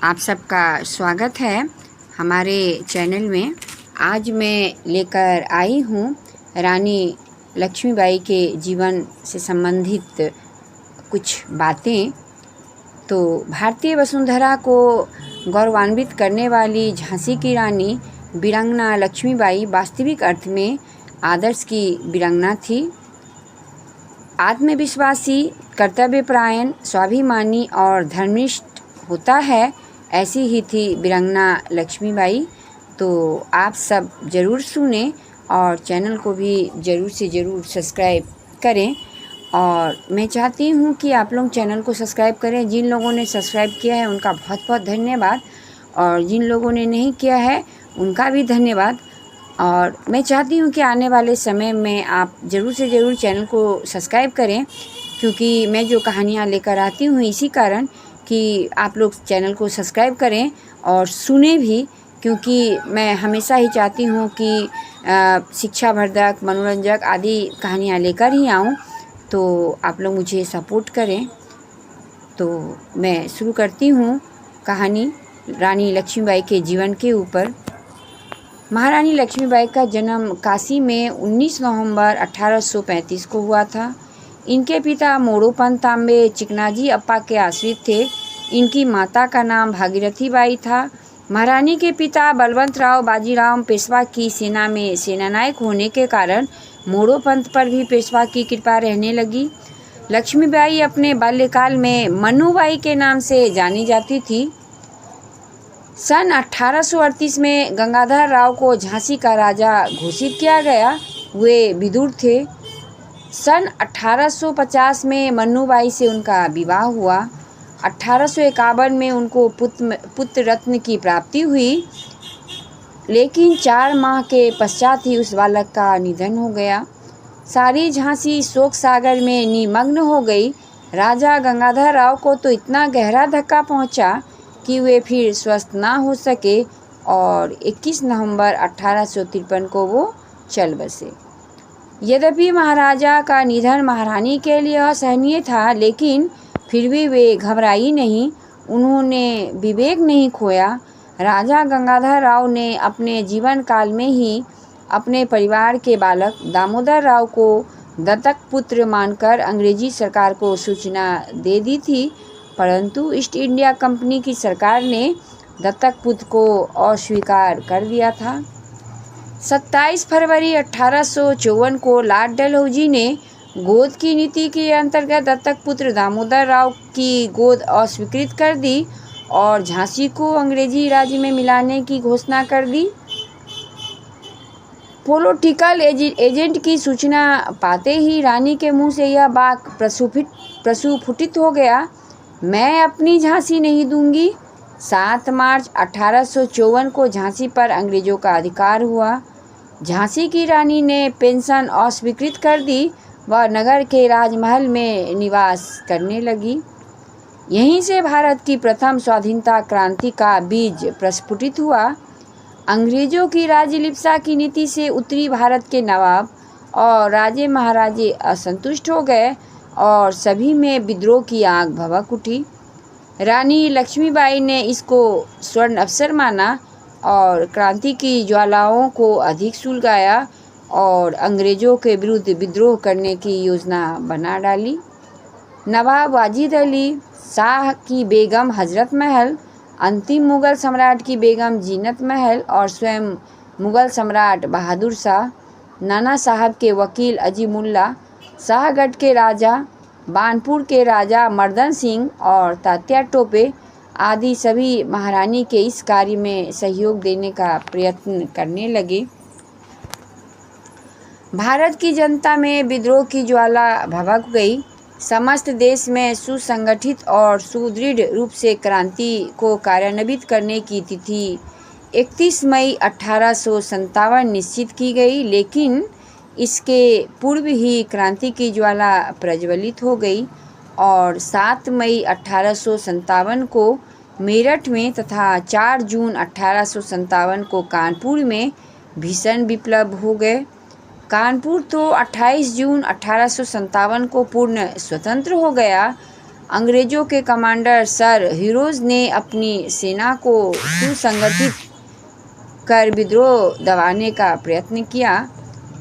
आप सबका स्वागत है हमारे चैनल में। आज मैं लेकर आई हूँ रानी लक्ष्मीबाई के जीवन से संबंधित कुछ बातें। तो भारतीय वसुंधरा को गौरवान्वित करने वाली झांसी की रानी वीरांगना लक्ष्मीबाई वास्तविक अर्थ में आदर्श की वीरांगना थी। आत्मविश्वासी, कर्तव्यपरायण, स्वाभिमानी और धर्मनिष्ठ होता है, ऐसी ही थी वीरांगना लक्ष्मीबाई। तो आप सब ज़रूर सुने और चैनल को भी ज़रूर से ज़रूर सब्सक्राइब करें। और मैं चाहती हूँ कि आप लोग चैनल को सब्सक्राइब करें। जिन लोगों ने सब्सक्राइब किया है उनका बहुत बहुत धन्यवाद, और जिन लोगों ने नहीं किया है उनका भी धन्यवाद। और मैं चाहती हूँ कि आने वाले समय में आप ज़रूर से ज़रूर चैनल को सब्सक्राइब करें, क्योंकि मैं जो कहानियाँ लेकर आती हूँ इसी कारण कि आप लोग चैनल को सब्सक्राइब करें और सुने भी, क्योंकि मैं हमेशा ही चाहती हूँ कि शिक्षावर्धक, मनोरंजक आदि कहानियाँ लेकर ही आऊँ। तो आप लोग मुझे सपोर्ट करें। तो मैं शुरू करती हूँ कहानी रानी लक्ष्मीबाई के जीवन के ऊपर। महारानी लक्ष्मीबाई का जन्म काशी में 19 नवंबर 1835 को हुआ था। इनके पिता मोड़ोपंत तांबे चिकनाजी अप्पा के आश्रित थे। इनकी माता का नाम भागीरथी बाई था। महारानी के पिता बलवंतराव बाजीराव पेशवा की सेना में सेनानायक होने के कारण मोड़ोपंत पर भी पेशवा की कृपा रहने लगी। लक्ष्मीबाई अपने बाल्यकाल में मन्नूबाई के नाम से जानी जाती थी। सन 1838 में गंगाधर राव को झांसी का राजा घोषित किया गया। वे विदुर थे। सन 1850 में मन्नूबाई से उनका विवाह हुआ। 1851 में उनको पुत्र रत्न की प्राप्ति हुई, लेकिन 4 माह के पश्चात ही उस बालक का निधन हो गया। सारी झांसी शोक सागर में निमग्न हो गई। राजा गंगाधर राव को तो इतना गहरा धक्का पहुंचा कि वे फिर स्वस्थ ना हो सके और 21 नवंबर 1853 को वो चल बसे। यद्यपि महाराजा का निधन महारानी के लिए असहनीय था, लेकिन फिर भी वे घबराई नहीं। उन्होंने विवेक नहीं खोया। राजा गंगाधर राव ने अपने जीवन काल में ही अपने परिवार के बालक दामोदर राव को दत्तक पुत्र मानकर अंग्रेजी सरकार को सूचना दे दी थी, परंतु ईस्ट इंडिया कंपनी की सरकार ने दत्तक पुत्र को अस्वीकार कर दिया था। 27 फरवरी 1854 को लॉर्ड डलहौजी ने गोद की नीति के अंतर्गत दत्तक पुत्र दामोदर राव की गोद अस्वीकृत कर दी और झांसी को अंग्रेजी राज्य में मिलाने की घोषणा कर दी। पॉलिटिकल एजेंट की सूचना पाते ही रानी के मुंह से यह वाक्य प्रस्फुटित हो गया, मैं अपनी झांसी नहीं दूंगी। 7 मार्च 1854 को झांसी पर अंग्रेजों का अधिकार हुआ। झांसी की रानी ने पेंशन अस्वीकृत कर दी व नगर के राजमहल में निवास करने लगी। यहीं से भारत की प्रथम स्वाधीनता क्रांति का बीज प्रस्फुटित हुआ। अंग्रेजों की राज्यलिप्सा की नीति से उत्तरी भारत के नवाब और राजे महाराजे असंतुष्ट हो गए और सभी में विद्रोह की आग भभक उठी। रानी लक्ष्मीबाई ने इसको स्वर्ण अवसर माना और क्रांति की ज्वालाओं को अधिक सुलगाया और अंग्रेजों के विरुद्ध विद्रोह करने की योजना बना डाली। नवाब वाजिद अली शाह की बेगम हजरत महल, अंतिम मुग़ल सम्राट की बेगम जीनत महल और स्वयं मुग़ल सम्राट बहादुर शाह, नाना साहब के वकील अजीमुल्ला, शाहगढ़ के राजा, बानपुर के राजा मर्दन सिंह और तात्या टोपे आदि सभी महारानी के इस कार्य में सहयोग देने का प्रयत्न करने लगे। भारत की जनता में विद्रोह की ज्वाला भभक गई। समस्त देश में सुसंगठित और सुदृढ़ रूप से क्रांति को कार्यान्वित करने की तिथि 31 मई 1857 निश्चित की गई, लेकिन इसके पूर्व ही क्रांति की ज्वाला प्रज्वलित हो गई और 7 मई 1857 को मेरठ में तथा 4 जून 1857 को कानपुर में भीषण विप्लव हो गए। कानपुर तो 28 जून 1857 को पूर्ण स्वतंत्र हो गया। अंग्रेज़ों के कमांडर सर हीरोज़ ने अपनी सेना को सुसंगठित कर विद्रोह दबाने का प्रयत्न किया।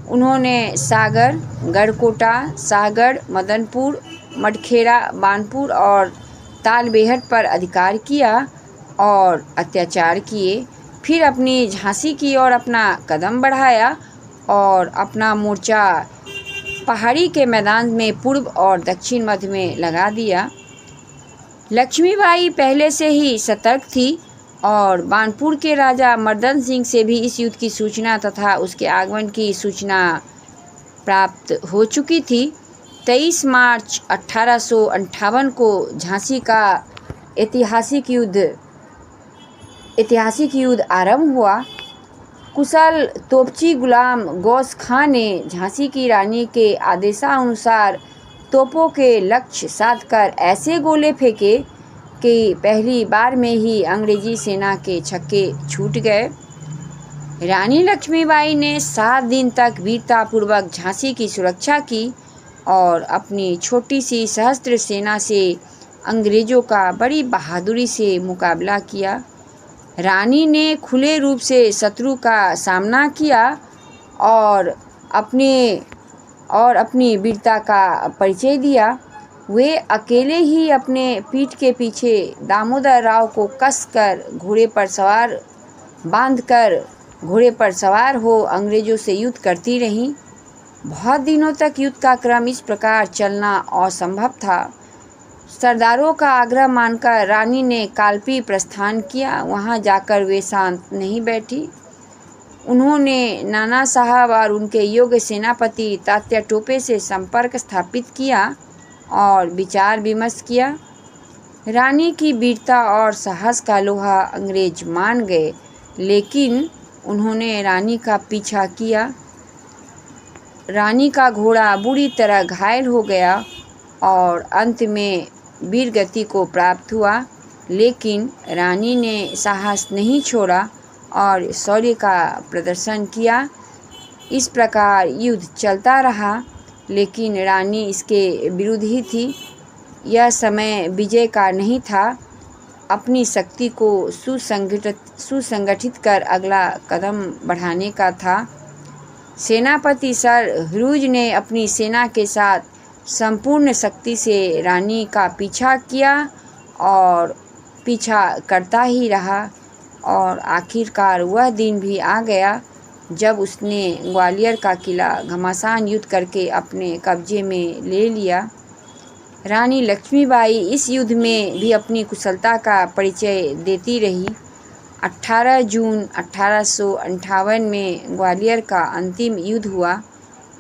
उन्होंने सागर, गढ़कोटा, शाहगढ़, मदनपुर, मडखेड़ा, बानपुर और तालबेहट पर अधिकार किया और अत्याचार किए। फिर अपनी झांसी की ओर अपना कदम बढ़ाया और अपना मोर्चा पहाड़ी के मैदान में पूर्व और दक्षिण मध्य में लगा दिया। लक्ष्मीबाई पहले से ही सतर्क थी और बानपुर के राजा मर्दन सिंह से भी इस युद्ध की सूचना तथा उसके आगमन की सूचना प्राप्त हो चुकी थी। 23 मार्च 1858 को झांसी का ऐतिहासिक युद्ध आरंभ हुआ। कुशल तोपची गुलाम गौस खां ने झांसी की रानी के आदेशानुसार तोपों के लक्ष्य साधकर ऐसे गोले फेंके कि पहली बार में ही अंग्रेजी सेना के छक्के छूट गए। रानी लक्ष्मीबाई ने 7 दिन तक वीरतापूर्वक झांसी की सुरक्षा की और अपनी छोटी सी सहस्त्र सेना से अंग्रेज़ों का बड़ी बहादुरी से मुकाबला किया। रानी ने खुले रूप से शत्रु का सामना किया और अपनी वीरता का परिचय दिया। वे अकेले ही अपने पीठ के पीछे दामोदर राव को कसकर घोड़े पर सवार हो अंग्रेज़ों से युद्ध करती रहीं। बहुत दिनों तक युद्ध का क्रम इस प्रकार चलना असंभव था। सरदारों का आग्रह मानकर रानी ने कालपी प्रस्थान किया। वहां जाकर वे शांत नहीं बैठी। उन्होंने नाना साहब और उनके योग्य सेनापति तात्या टोपे से संपर्क स्थापित किया और विचार विमर्श किया। रानी की वीरता और साहस का लोहा अंग्रेज मान गए, लेकिन उन्होंने रानी का पीछा किया। रानी का घोड़ा बुरी तरह घायल हो गया और अंत में वीरगति को प्राप्त हुआ, लेकिन रानी ने साहस नहीं छोड़ा और शौर्य का प्रदर्शन किया। इस प्रकार युद्ध चलता रहा, लेकिन रानी इसके विरुद्ध ही थी। यह समय विजय का नहीं था, अपनी शक्ति को सुसंगठित कर अगला कदम बढ़ाने का था। सेनापति सर ह्यूज ने अपनी सेना के साथ संपूर्ण शक्ति से रानी का पीछा किया और पीछा करता ही रहा और आखिरकार वह दिन भी आ गया जब उसने ग्वालियर का किला घमासान युद्ध करके अपने कब्जे में ले लिया। रानी लक्ष्मीबाई इस युद्ध में भी अपनी कुशलता का परिचय देती रही। 18 जून 1858 में ग्वालियर का अंतिम युद्ध हुआ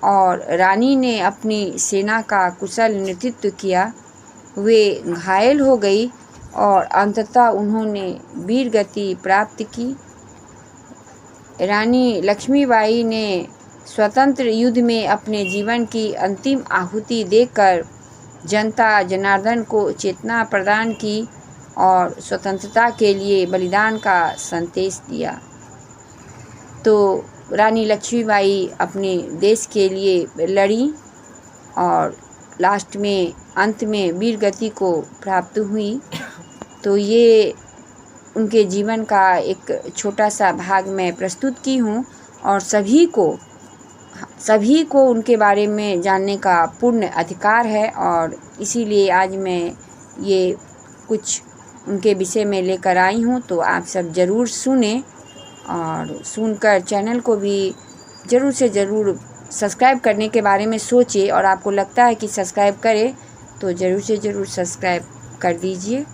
और रानी ने अपनी सेना का कुशल नेतृत्व किया। वे घायल हो गई और अंततः उन्होंने वीरगति प्राप्त की। रानी लक्ष्मीबाई ने स्वतंत्र युद्ध में अपने जीवन की अंतिम आहुति देकर जनता जनार्दन को चेतना प्रदान की और स्वतंत्रता के लिए बलिदान का संदेश दिया। तो रानी लक्ष्मीबाई अपने देश के लिए लड़ी और लास्ट में अंत में वीरगति को प्राप्त हुई। तो ये उनके जीवन का एक छोटा सा भाग मैं प्रस्तुत की हूँ और सभी को उनके बारे में जानने का पूर्ण अधिकार है और इसीलिए आज मैं ये कुछ उनके विषय में लेकर आई हूँ। तो आप सब ज़रूर सुने और सुनकर चैनल को भी ज़रूर से ज़रूर सब्सक्राइब करने के बारे में सोचिए और आपको लगता है कि सब्सक्राइब करें तो ज़रूर से ज़रूर सब्सक्राइब कर दीजिए।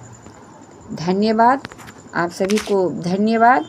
धन्यवाद, आप सभी को धन्यवाद।